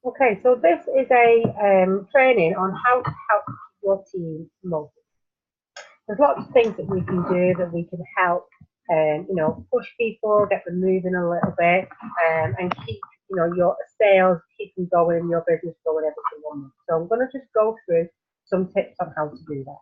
Okay, so this is a training on how to help your team motivate. There's lots of things that we can do that we can help, push people, get them moving a little bit, and keep, your sales, keep them going and your business going every single month. So I'm going to just go through some tips on how to do that.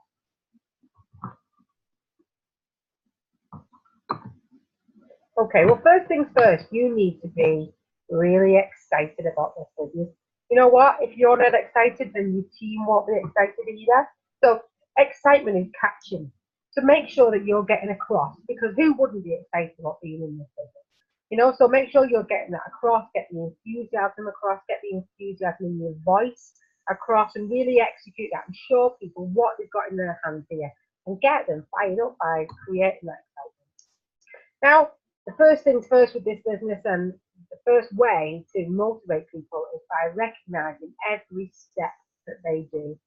Okay, well, first things first, you need to be really excited about this business. You know what? If you're not excited, then your team won't be excited either. So excitement is catching. So make sure that you're getting across, because who wouldn't be excited about being in this business? So make sure you're getting that across, get the enthusiasm across, get the enthusiasm in your voice across, and really execute that and show people what they've got in their hands here and get them fired up by creating that excitement. Now, the first things first with this business, and the first way to motivate people is by recognizing every step that they do.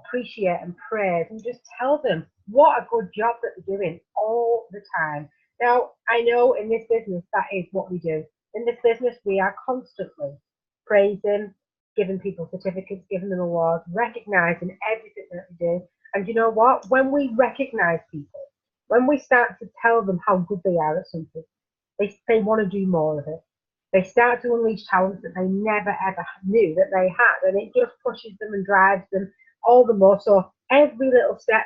Appreciate and praise and just tell them what a good job that they're doing all the time. Now, I know in this business that is what we do. In this business, we are constantly praising, giving people certificates, giving them awards, recognizing everything that they do. And you know what? When we recognize people, when we start to tell them how good they are at something, they want to do more of it. They start to unleash talents that they never ever knew that they had, and it just pushes them and drives them all the more. So every little step,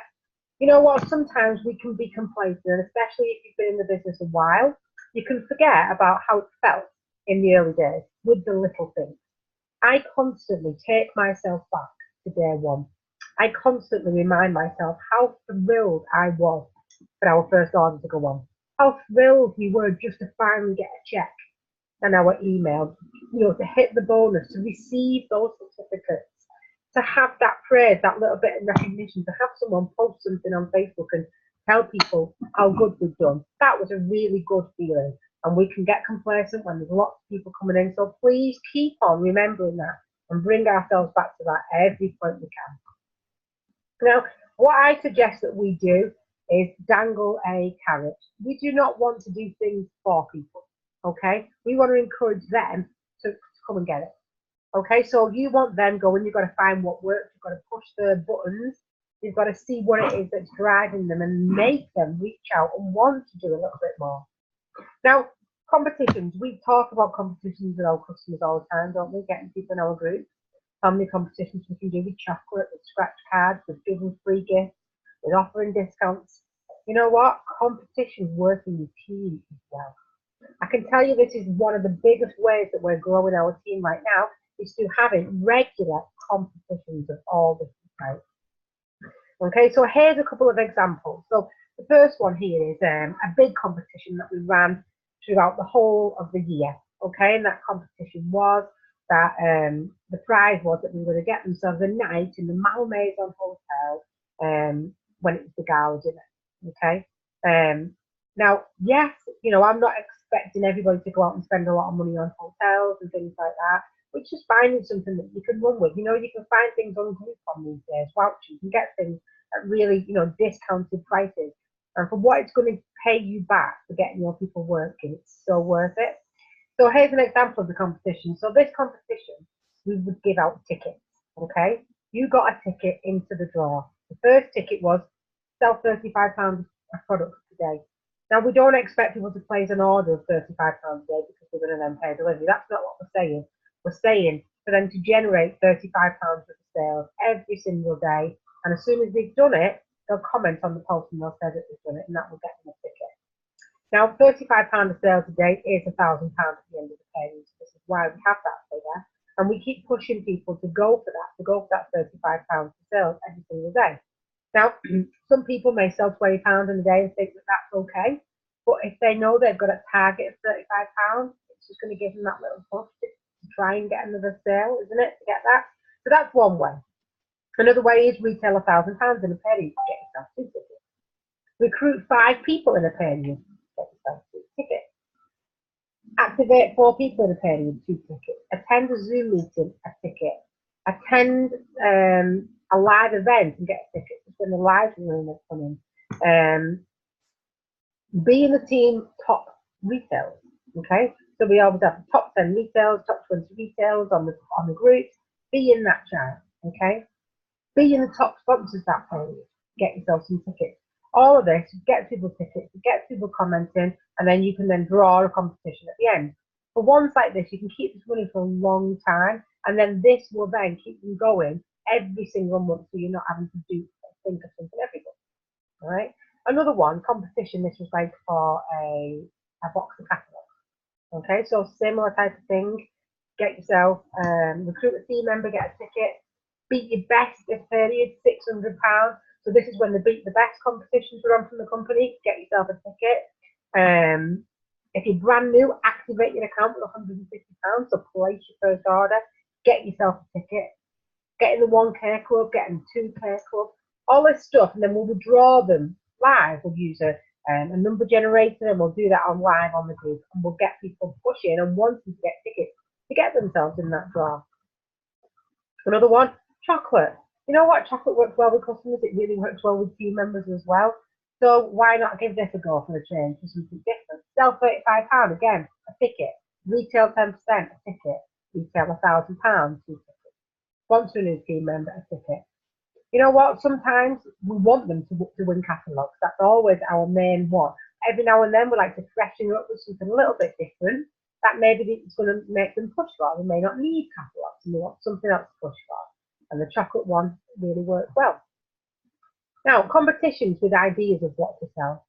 you know what, sometimes we can be complacent, and especially if you've been in the business a while, you can forget about how it felt in the early days with the little things. I constantly take myself back to day one. I constantly remind myself how thrilled I was for our first order to go on. How thrilled we were just to finally get a check and our email, to hit the bonus, to receive those certificates, to have that praise, that little bit of recognition, to have someone post something on Facebook and tell people how good we've done. That was a really good feeling. And we can get complacent when there's lots of people coming in. So please keep on remembering that and bring ourselves back to that every point we can. Now, what I suggest that we do is dangle a carrot. We do not want to do things for people, okay? We want to encourage them to come and get it, okay? So you want them going, you've got to find what works, you've got to push the buttons, you've got to see what it is that's driving them and make them reach out and want to do a little bit more. Now, competitions, we talk about competitions with our customers all the time, don't we? Getting people in our group. How many competitions we can do with chocolate, with scratch cards, with giving free gifts, with offering discounts. You know what? Competition works in your team as well. I can tell you this is one of the biggest ways that we're growing our team right now is through having regular competitions of all different types. Okay, so here's a couple of examples. So the first one here is a big competition that we ran throughout the whole of the year. Okay, and that competition was that the prize was that we were going to get themselves a night in the Malmaison Hotel when it was the gala dinner. Okay, now yes, I'm not expecting everybody to go out and spend a lot of money on hotels and things like that. But just finding something that you can run with. You can find things on Groupon these days. Vouchers, you can get things at really, discounted prices. And for what it's going to pay you back for getting your people working, it's so worth it. So here's an example of the competition. So this competition, we would give out tickets, okay? You got a ticket into the draw. The first ticket was sell £35 of products today. Now, we don't expect people to place an order of £35 a day because they're going to then pay delivery. That's not what we're saying. We're saying for them to generate £35 worth of sales every single day. And as soon as they've done it, they'll comment on the post and they'll say that they've done it, and that will get them a ticket. Now, £35 of sales a day is £1,000 at the end of the period. This is why we have that figure. And we keep pushing people to go for that £35 of sales every single day. Now, some people may sell £20 in a day and think that that's okay. But if they know they've got a target of £35, it's just going to give them that little push to try and get another sale, isn't it, to get that? So that's one way. Another way is retail £1,000 in a period to get yourself 2 tickets. Recruit 5 people in a period to get yourself 2 tickets. Activate 4 people in a period, 2 tickets. Attend a Zoom meeting, a ticket. Attend a live event and get a ticket when the live room is coming. Be in the team top retail. Okay, So we always have the top 10 retailers, top 20 retailers on the groups. Be in that chart, okay? Be in the top sponsors that period. Get yourself some tickets. All of this, get people tickets, get people commenting, and then you can then draw a competition at the end. For ones like this, you can keep this running for a long time, and then this will then keep you going every single month, so you're not having to think of something every month. All right. Another one, competition. This was like for a box of catalogs. Okay, so similar type of thing. Get yourself recruit a team member, get a ticket. Beat your best this period, £600. So this is when the beat the best competitions are on from the company. Get yourself a ticket. If you're brand new, activate your account with £150. So place your first order. Get yourself a ticket. Get in the 1K club, get in the 2K club, all this stuff, and then we'll draw them live. We'll use a number generator, and we'll do that on live on the group, and we'll get people pushing and wanting to get tickets to get themselves in that draw. Another one, chocolate. You know what? Chocolate works well with customers. It really works well with team members as well. So why not give this a go for a change, for something different? Sell £35 again, a ticket. Retail 10%, a ticket. Retail £1,000, 2 tickets. Sponsor a new team member, a ticket. You know what? Sometimes we want them to win catalogues. That's always our main one. Every now and then we like to freshen up with something a little bit different. That maybe it's going to make them push for. They may not need catalogues and they want something else to push for. And the chocolate one really works well. Now, competitions with ideas of what to sell.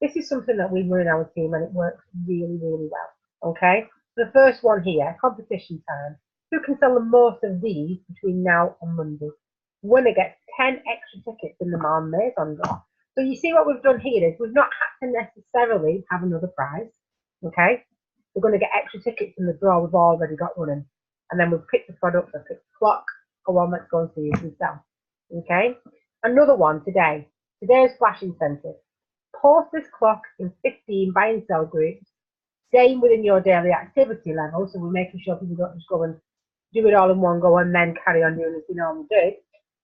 This is something that we run in our team and it works really, really well. Okay? The first one here, competition time. Who can sell the most of these between now and Monday? Winner gets 10 extra tickets in the Marne Maison draw. So you see what we've done here is we've not had to necessarily have another prize. Okay? We're going to get extra tickets in the draw we've already got running. And then we've picked the product, we've picked the clock. Go on, let's go and see if we sell. Okay? Another one today. Today's flash incentive. Post this clock in 15 buy and sell groups. Staying within your daily activity level. So we're making sure people don't just go and do it all in one go and then carry on doing as we normally do.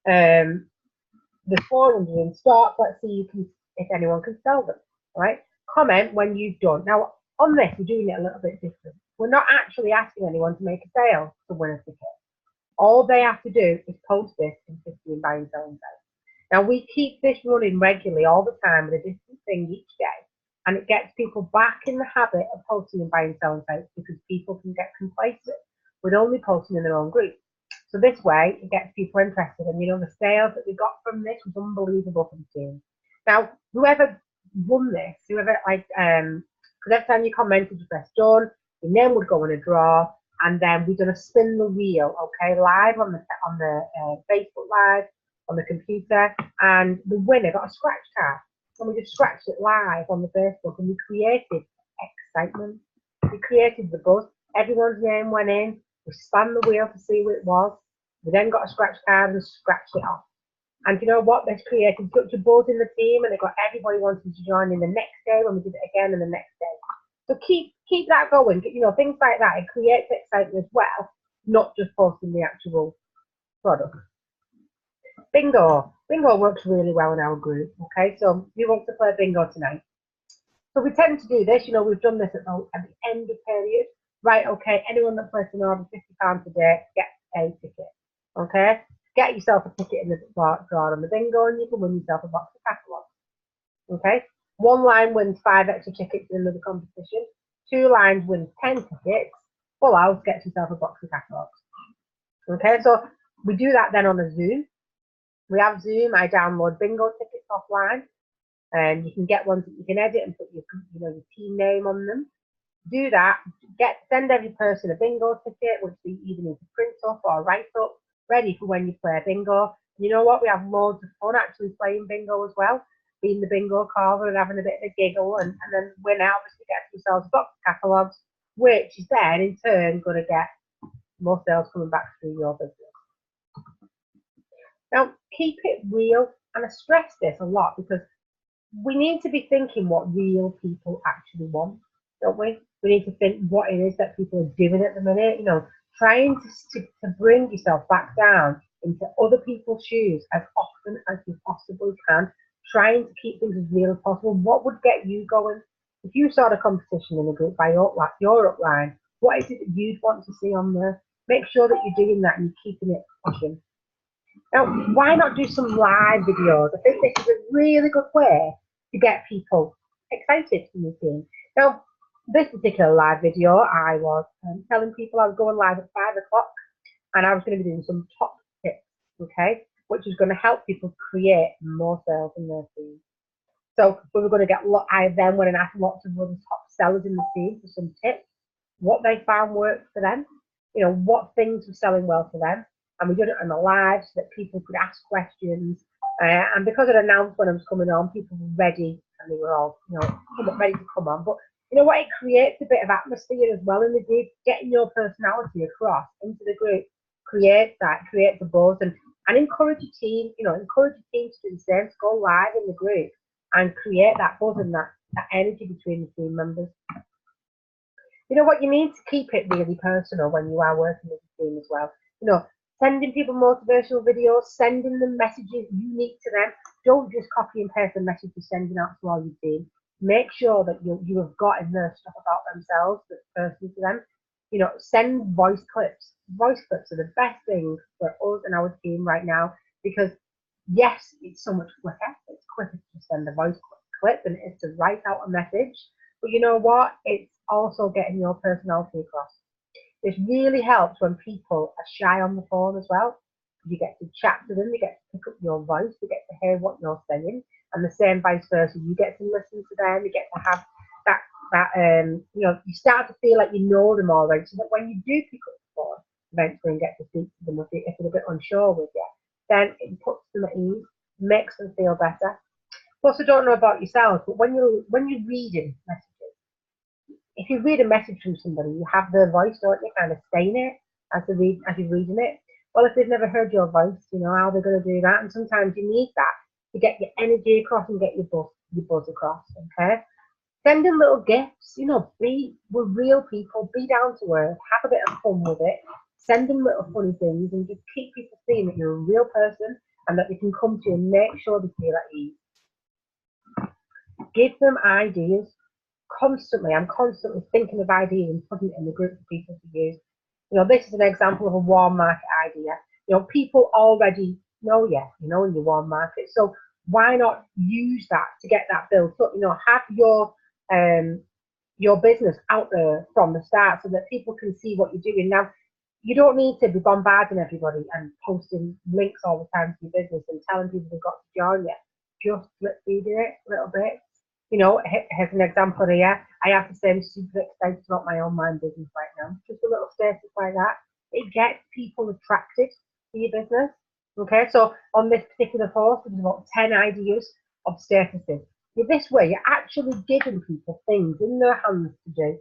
There's 400 in stock. Let's see if anyone can sell them. All right. Comment when you've done. Now, on this, we're doing it a little bit different. We're not actually asking anyone to make a sale to win a ticket. All they have to do is post this in 15 buy and sell sites. Now, we keep this running regularly all the time with a different thing each day. And it gets people back in the habit of posting in buy and selling sites because people can get complacent with only posting in their own group. So this way, it gets people interested. And, you know, the sales that we got from this was unbelievable for the team. Now, whoever won this, whoever, because every time you commented, you press done, your name would go in a draw, and then we're going to spin the wheel, okay, live on the Facebook Live, on the computer, and the winner got a scratch card. And we just scratched it live on the Facebook, and we created excitement. We created the buzz. Everyone's name went in. We spun the wheel to see what it was. We then got a scratch card and scratched it off. And you know what? This created such a buzz in the team, and it got everybody wanting to join in the next day when we did it again and the next day. So keep that going. You know, things like that. It creates excitement as well, not just posting the actual product. Bingo. Bingo works really well in our group. Okay, so you want to play bingo tonight. So we tend to do this. You know, we've done this at the end of period. Right, okay, anyone that places an order £50 a day gets a ticket. Okay? Get yourself a ticket in the draw on the bingo and you can win yourself a box of catalogues. Okay? One line wins 5 extra tickets in another competition. 2 lines wins 10 tickets. Full house gets yourself a box of catalogues. Okay, so we do that then on a Zoom. We have Zoom. I download bingo tickets offline. And you can get ones that you can edit and put your team name on them. Do that. Send every person a bingo ticket, which you either need to print up or write up, ready for when you play bingo. You know what? We have loads of fun actually playing bingo as well, being the bingo caller and having a bit of a giggle, and then win out obviously get themselves a box of catalogues, which is then in turn going to get more sales coming back through your business. Now, keep it real, and I stress this a lot because we need to be thinking what real people actually want, don't we? We need to think what it is that people are doing at the minute, you know, trying to bring yourself back down into other people's shoes as often as you possibly can, trying to keep things as real as possible. What would get you going? If you saw the competition in a group by your upline, what is it that you'd want to see on there? Make sure that you're doing that and you're keeping it pushing. Now, why not do some live videos? I think this is a really good way to get people excited in your team. Now, this particular live video, I was telling people I was going live at 5 o'clock and I was going to be doing some top tips, okay, which is going to help people create more sales in their team. So we were going to get, I then went and asked lots of other top sellers in the team for some tips, what they found worked for them, you know, what things were selling well for them. And we did it on the live so that people could ask questions. And because I'd announced when I was coming on, people were ready and they were all, you know, ready to come on. But you know what? It creates a bit of atmosphere as well in the group. Getting your personality across into the group creates a buzz and encourage your team, you know, encourage your team to do the same, to go live in the group and create that buzz and that energy between the team members. You know what? You need to keep it really personal when you are working with the team as well. You know, sending people motivational videos, sending them messages unique to them. Don't just copy and paste the message you're sending out to all your team. Make sure that you have got in there stuff about themselves that's personal to them. You know, send voice clips. Voice clips are the best thing for us and our team right now because, yes, it's so much quicker. It's quicker to send a voice clip than it is to write out a message. But you know what? It's also getting your personality across. This really helps when people are shy on the phone as well. You get to chat to them, you get to pick up your voice, you get to hear what you're saying, and the same vice versa. You get to listen to them, you get to have that you know, you start to feel like you know them already, so that when you do pick up the phone eventually and get to speak to them if they're a bit unsure with you, then it puts them at ease, makes them feel better. Plus, I don't know about yourself, but when you're reading messages, if you read a message from somebody, you have their voice, don't you? Kind of saying it as you're reading it. Well, if they've never heard your voice, you know, how they're going to do that? And sometimes you need that to get your energy across and get your buzz across, okay? Send them little gifts, you know, we're real people, be down to earth, have a bit of fun with it, send them little funny things and just keep people seeing that you're a real person and that they can come to you and make sure they feel at ease. Give them ideas. I'm constantly thinking of ideas and putting it in the group for people to use. You know, this is an example of a warm market idea. You know, people already know you, you know, in your warm market. So why not use that to get that built up? You know, have your business out there from the start so that people can see what you're doing. Now, you don't need to be bombarding everybody and posting links all the time to your business and telling people they've got to join you. Just drip feeding it a little bit. You know, here's an example here. I have to say I'm super excited about my online business right now. Just a little status like that. It gets people attracted to your business. Okay, so on this particular post, there's about 10 ideas of statuses. With this way, you're actually giving people things in their hands to do.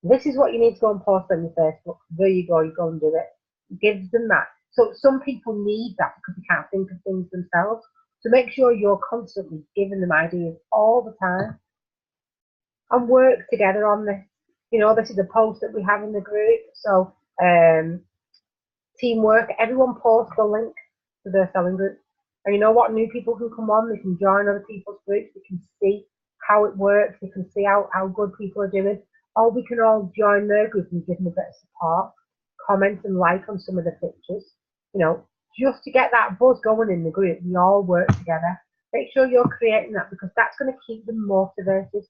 This is what you need to go and post on your Facebook. There you go and do it. It gives them that. So some people need that because they can't think of things themselves. So make sure you're constantly giving them ideas all the time and work together on this. You know, this is a post that we have in the group. So teamwork, everyone posts the link to their selling group. And you know what? New people can come on, they can join other people's groups, they can see how it works, they can see how good people are doing. Or we can all join their group and give them a bit of support, comment and like on some of the pictures. You know, just to get that buzz going in the group, we all work together. Make sure you're creating that because that's going to keep them motivated.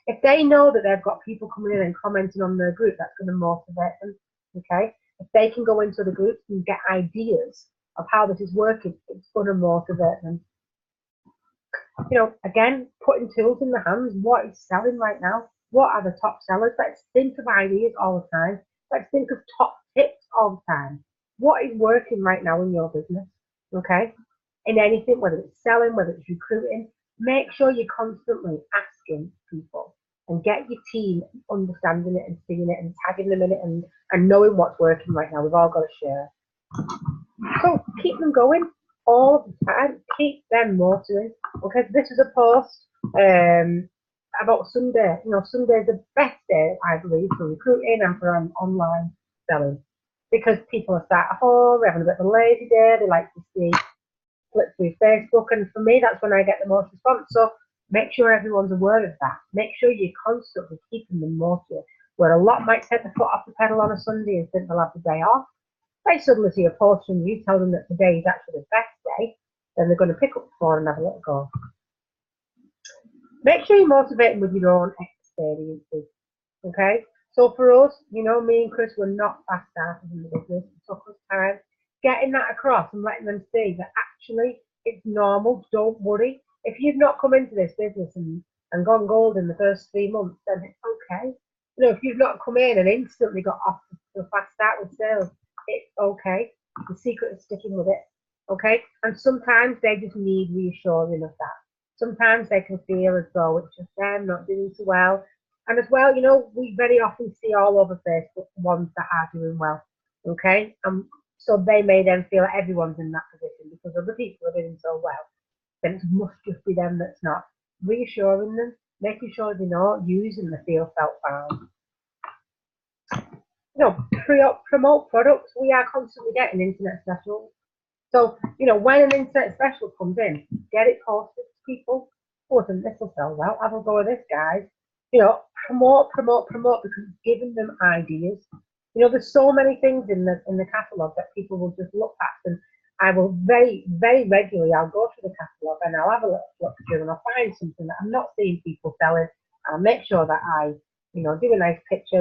If they know that they've got people coming in and commenting on their group, that's going to motivate them, okay? If they can go into the groups and get ideas of how this is working, it's going to motivate them. You know, again, putting tools in the hands, what is selling right now? What are the top sellers? Let's think of ideas all the time. Let's think of top tips all the time. What is working right now in your business, okay? In anything, whether it's selling, whether it's recruiting, make sure you're constantly asking people and get your team understanding it and seeing it and tagging them in it and knowing what's working right now. We've all got to share. So keep them going all the time. Keep them motivated. Okay, this is a post about Sunday. You know, Sunday is the best day, I believe, for recruiting and for online selling because people are sat at home, they're having a bit of a lazy day. They like to flip through Facebook, and for me, that's when I get the most response. So Make sure everyone's aware of that. Make sure you're constantly keeping them motivated. Where a lot might take the foot off the pedal on a Sunday and think they'll have the day off. If they suddenly see a post from you, tell them that today is actually the best day, then they're going to pick up the phone and have a little go. Make sure you motivate them with your own experiences. Okay? So for us, you know, me and Chris were not fast starters in the business. It took us time getting that across and letting them see that actually it's normal. Don't worry. If you've not come into this business and gone gold in the first 3 months, then it's okay. You know, if you've not come in and instantly got off to a fast start with sales, it's okay. The secret is sticking with it. Okay? And sometimes they just need reassuring of that. Sometimes they can feel as though it's just them not doing so well. And as well, you know, we very often see all over Facebook the ones that are doing well. Okay? So they may then feel that everyone's in that position because other people are doing so well. Then it must just be them that's not. Reassuring them, making sure they know, using the feel felt found. You know, promote products. We are constantly getting internet specials. So, you know, when an internet special comes in, get it posted to people. Oh, I think this will sell well. Have a go with this, guys. You know, promote because it's giving them ideas. You know, there's so many things in the catalogue that people will just look at, and I will very, very regularly, I'll go through the catalogue and I'll have a look through and I'll find something that I'm not seeing people selling. I'll make sure that I, you know, do a nice picture,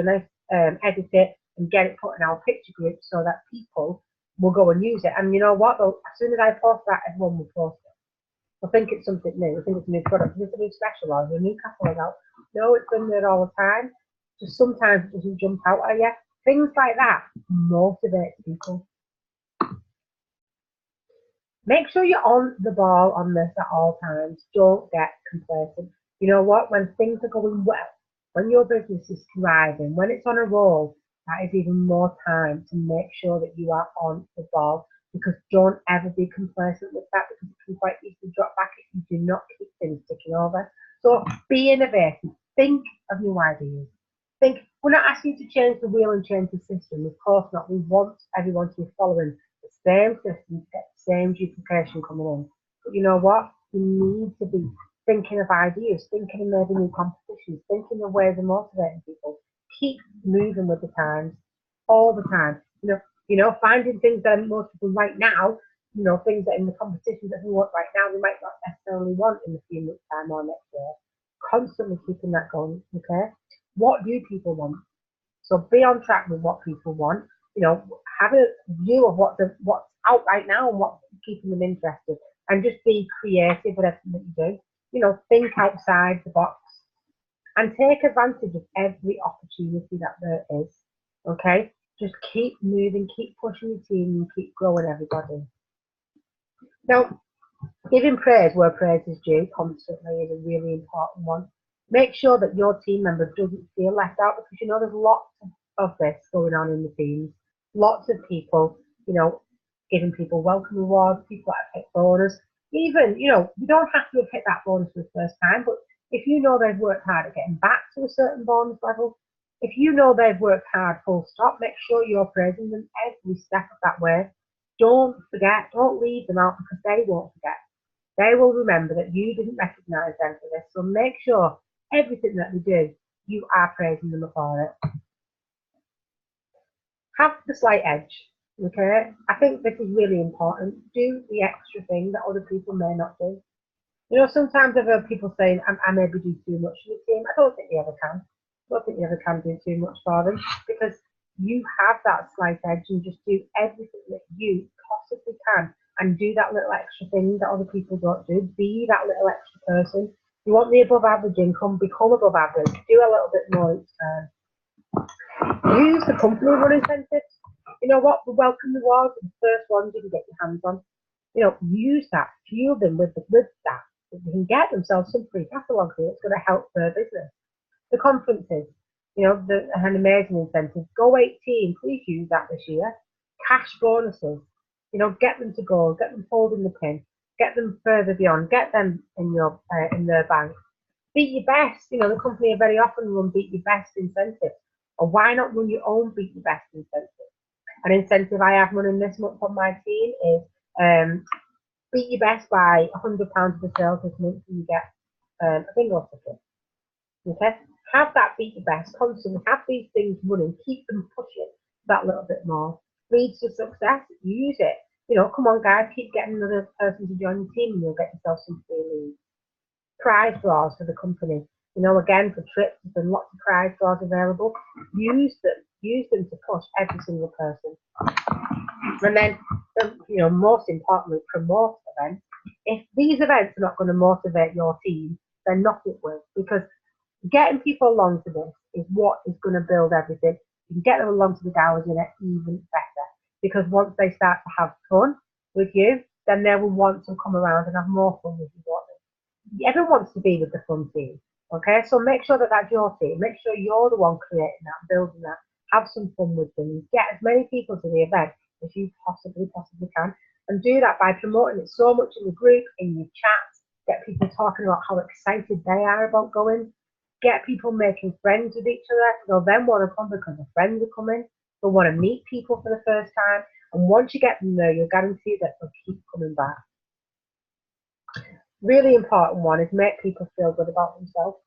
edit it and get it put in our picture group so that people will go and use it. And you know what? As soon as I post that, everyone will post it. I think it's something new. I think it's a new product. Is it a new special or a new catalogue out? No, it's been there all the time. Just sometimes it doesn't jump out at you. Things like that motivate people. Make sure you're on the ball on this at all times. Don't get complacent. You know what? When things are going well, when your business is thriving, when it's on a roll, that is even more time to make sure that you are on the ball, because don't ever be complacent with that, because it can quite easily drop back if you do not keep things ticking over. So be innovative. Think of new ideas. We're not asking you to change the wheel and change the system. Of course not. We want everyone to be following the same system to get the same duplication coming in. But you know what? You need to be thinking of ideas, thinking of maybe new competitions, thinking of ways of motivating people. Keep moving with the times all the time. You know, finding things that most people right now, you know, things that in the competitions that we want right now, we might not necessarily want in a few months' time or next year. Constantly keeping that going, okay? What do people want? So be on track with what people want. You know, have a view of what's out right now and what's keeping them interested, and just be creative with everything that you do. You know, think outside the box and take advantage of every opportunity that there is. Okay, just keep moving, keep pushing your team, and keep growing everybody. Now, giving praise where praise is due constantly is a really important one. Make sure that your team member doesn't feel left out, because you know there's lots of this going on in the teams. Lots of people, you know, giving people welcome rewards, people that have hit bonus. Even, you know, you don't have to have hit that bonus for the first time, but if you know they've worked hard at getting back to a certain bonus level, if you know they've worked hard full stop, make sure you're praising them every step of that way. Don't forget, don't leave them out, because they won't forget. They will remember that you didn't recognise them for this. So make sure everything that they do, you are praising them for it. Have the slight edge, okay? I think this is really important. Do the extra thing that other people may not do. You know, sometimes I've heard people saying, I maybe do too much for the team. I don't think you ever can. I don't think you ever can do too much for them, because you have that slight edge and just do everything that you possibly can, and do that little extra thing that other people don't do. Be that little extra person. You want the above average income, become above average. Do a little bit more each time. Use the company run incentives. You know what? The welcome rewards are the first ones you can get your hands on. You know, use that, fuel them with that. They can get themselves some free catalogue here. It's going to help their business. The conferences, you know, an amazing incentive. Go 18, please use that this year. Cash bonuses, you know, get them to go, get them holding the pin, get them further beyond, get them in their bank. Beat your best, you know, the company very often run beat your best incentive. Or why not run your own beat your best incentive? An incentive I have running this month on my team is beat your best by £100 of the sales this month, and you get a bingo ticket. Okay, have that beat your best constantly. Have these things running. Keep them pushing that little bit more. Leads to success. Use it. You know, come on, guys, keep getting another person to join your team, and you'll get yourself some free leads. Prize draws for the company. You know, again, for trips, there's been lots of prize draws available. Use them. Use them to push every single person. And then, you know, most importantly, promote events. If these events are not going to motivate your team, then nothing will. Because getting people along to this is what is going to build everything. You can get them along to the galas in it even better. Because once they start to have fun with you, then they will want to come around and have more fun with you. Everyone wants to be with the fun team. Okay, so make sure that that's your team. Make sure you're the one creating that, building that. Have some fun with them. Get as many people to the event as you possibly can, and do that by promoting it so much in the group, in your chats. Get people talking about how excited they are about going. Get people making friends with each other. They'll then want to come because their friends are coming. They'll want to meet people for the first time, and once you get them there, you'll guarantee that they'll keep coming back. Really important one is make people feel good about themselves.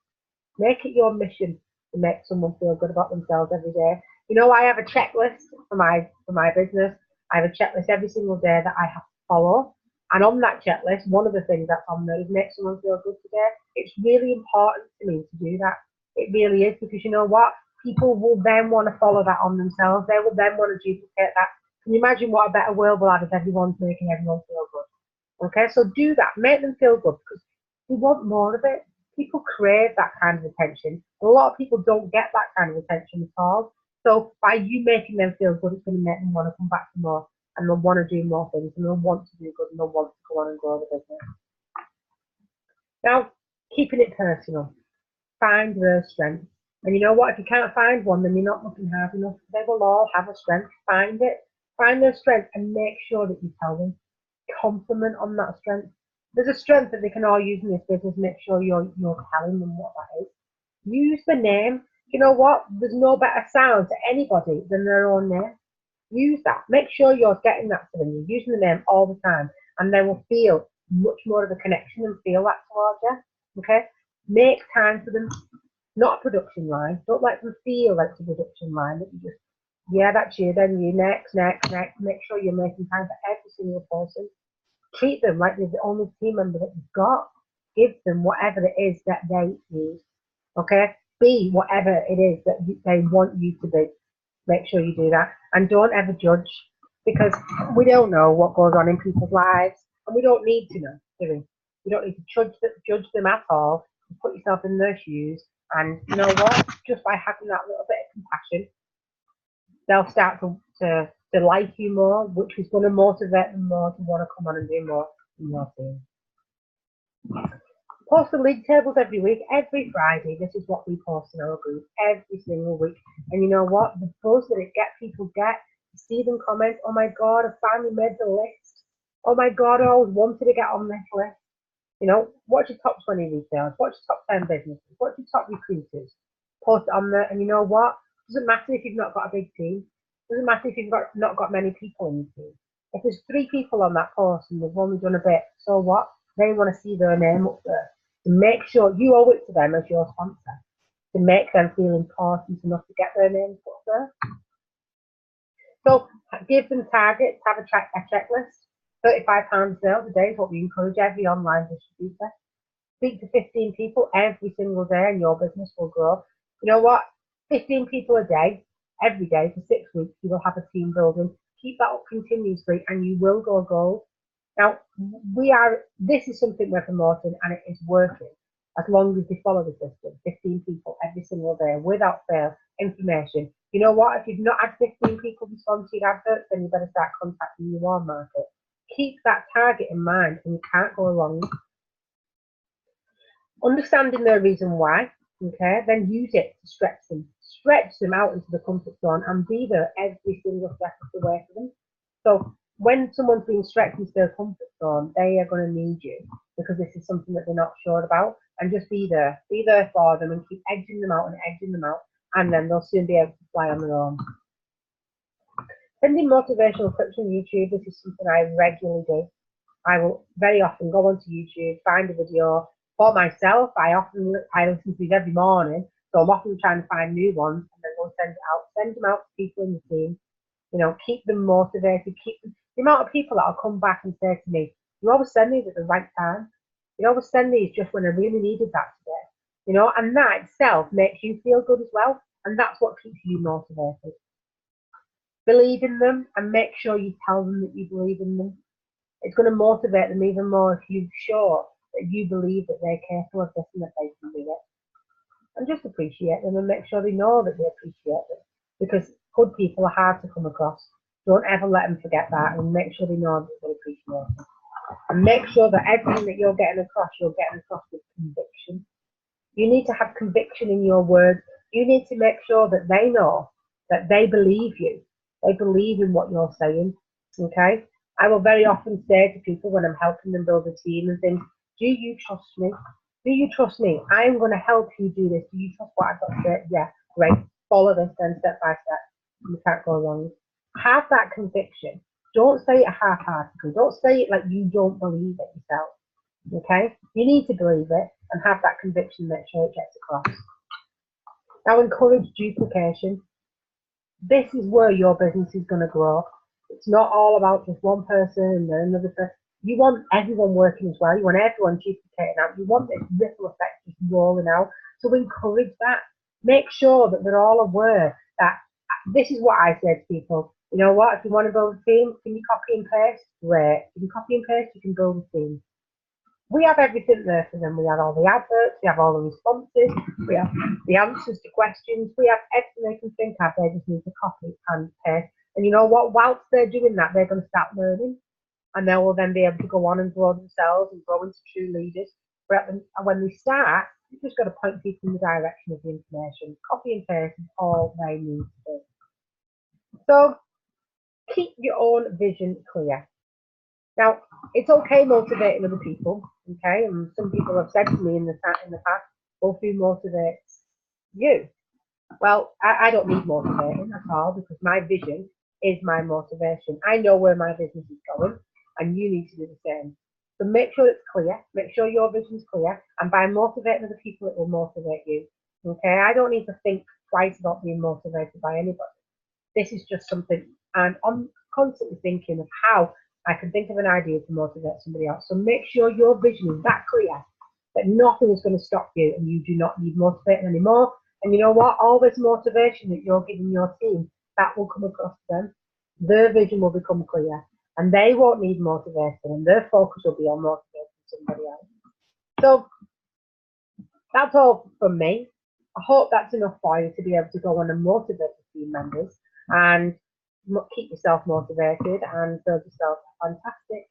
Make it your mission to make someone feel good about themselves every day. You know, I have a checklist for my business. I have a checklist every single day that I have to follow. And on that checklist, one of the things that's on there is make someone feel good today. It's really important to me to do that. It really is, because you know what? People will then want to follow that on themselves. They will then want to duplicate that. Can you imagine what a better world we'll have if everyone's making everyone feel good? Okay, so do that. Make them feel good, because we want more of it. People crave that kind of attention. A lot of people don't get that kind of attention at all. So by you making them feel good, it's going to make them want to come back for more, and they'll want to do more things, and they'll want to do good, and they'll want to go on and grow the business. Now, keeping it personal. Find their strengths. And you know what? If you can't find one, then you're not looking hard enough. They will all have a strength. Find it. Find their strength and make sure that you tell them. Compliment on that strength. There's a strength that they can all use in this business. Make sure you're telling them what that is. Use the name. You know what? There's no better sound to anybody than their own name. Use that. Make sure you're getting that to them. You're using the name all the time, and they will feel much more of a connection and feel that towards you. Okay? Make time for them. Not a production line. Don't let them feel like it's a production line that you just, yeah, that's you, then you, next. Make sure you're making time for every single person. Treat them like they're the only team member that you've got. Give them whatever it is that they need. Okay? Be whatever it is that they want you to be. Make sure you do that. And don't ever judge, because we don't know what goes on in people's lives, and we don't need to know, do we? You don't need to judge them at all. Put yourself in their shoes, and you know what? Just by having that little bit of compassion, they'll start to like you more, which is going to motivate them more to want to come on and do more in your team. Post the league tables every week, every Friday. This is what we post in our group every single week. And you know what? The buzz that people get, see them comment, oh my God, I finally made the list. Oh my God, I always wanted to get on this list. You know, what's your top 20 retailers? What's your top 10 businesses? What's your top recruiters? Post it on there, and you know what? It doesn't matter if you've not got a big team. It doesn't matter if you've not got many people in your team. If there's 3 people on that post and they've only done a bit, so what? They want to see their name up there. To make sure you owe it to them as your sponsor, to make them feel important enough to get their names up there. So give them targets, have a checklist. £35 sales a day is what we encourage every online distributor. Speak to 15 people every single day and your business will grow. You know what? 15 people a day, every day for 6 weeks, you will have a team building. Keep that up continuously and you will go gold. Now, this is something we're promoting and it is working as long as we follow the system. 15 people every single day without fail, information. You know what? If you've not had 15 people respond to your adverts, then you better start contacting your warm market. Keep that target in mind and you can't go wrong. Understanding their reason why, okay, then use it to stretch them out into the comfort zone and be there every single step of the way for them. So when someone's being stretched into their comfort zone, they are going to need you because this is something that they're not sure about, and just be there for them and keep edging them out, and then they'll soon be able to fly on their own. Sending motivational clips on YouTube, this is something I regularly do. I will very often go onto YouTube, find a video, For myself, I listen to these every morning, so I'm often trying to find new ones and then go send them out to people in the team. You know, keep them motivated, keep them, the amount of people that'll come back and say to me, you always send these at the right time. You always send these just when I really needed that today. You know, and that itself makes you feel good as well. And that's what keeps you motivated. Believe in them and make sure you tell them that you believe in them. It's going to motivate them even more if you show that you believe that they're capable of this and that they can do it. And just appreciate them and make sure they know that they appreciate them. Because good people are hard to come across. Don't ever let them forget that, and make sure they know that they appreciate them. And make sure that everything that you're getting across with conviction. You need to have conviction in your words. You need to make sure that they know that they believe you. They believe in what you're saying. Okay? I will very often say to people when I'm helping them build a team and things, do you trust me? Do you trust me? I'm going to help you do this. Do you trust what I've got to say? Yeah, great. Follow this then step by step. You can't go wrong. Have that conviction. Don't say it half-heartedly. Don't say it like you don't believe it yourself. Okay? You need to believe it and have that conviction, make sure it gets across. Now, encourage duplication. This is where your business is going to grow. It's not all about just one person and then another person. You want everyone working as well. You want everyone duplicating out. You want this ripple effect just rolling out. So encourage that. Make sure that they're all aware that this is what I say to people. You know what? If you want to build a team, can you copy and paste? Great. You can copy and paste, you can build a team. We have everything there for them. We have all the adverts, we have all the responses, we have the answers to questions, we have everything they can think of. They just need to copy and paste. And you know what? Whilst they're doing that, they're going to start learning, and they will then be able to go on and grow themselves and grow into true leaders. But when they start, you've just got to point people in the direction of the information. Copy and paste is all they need to do. So keep your own vision clear. Now, it's okay motivating other people, okay? And some people have said to me in the past, well, who motivates you? Well, I don't need motivating at all, because my vision is my motivation. I know where my business is going, and you need to do the same. So make sure it's clear, make sure your vision is clear, and by motivating other people, it will motivate you, okay? I don't need to think twice about being motivated by anybody. This is just something I'm constantly thinking of how I can think of an idea to motivate somebody else. So make sure your vision is that clear that nothing is going to stop you and you do not need motivating anymore. And you know what? All this motivation that you're giving your team, that will come across to them. Their vision will become clear and they won't need motivation, and their focus will be on motivating somebody else. So that's all from me. I hope that's enough for you to be able to go on and motivate the team members and keep yourself motivated and build yourself a fantastic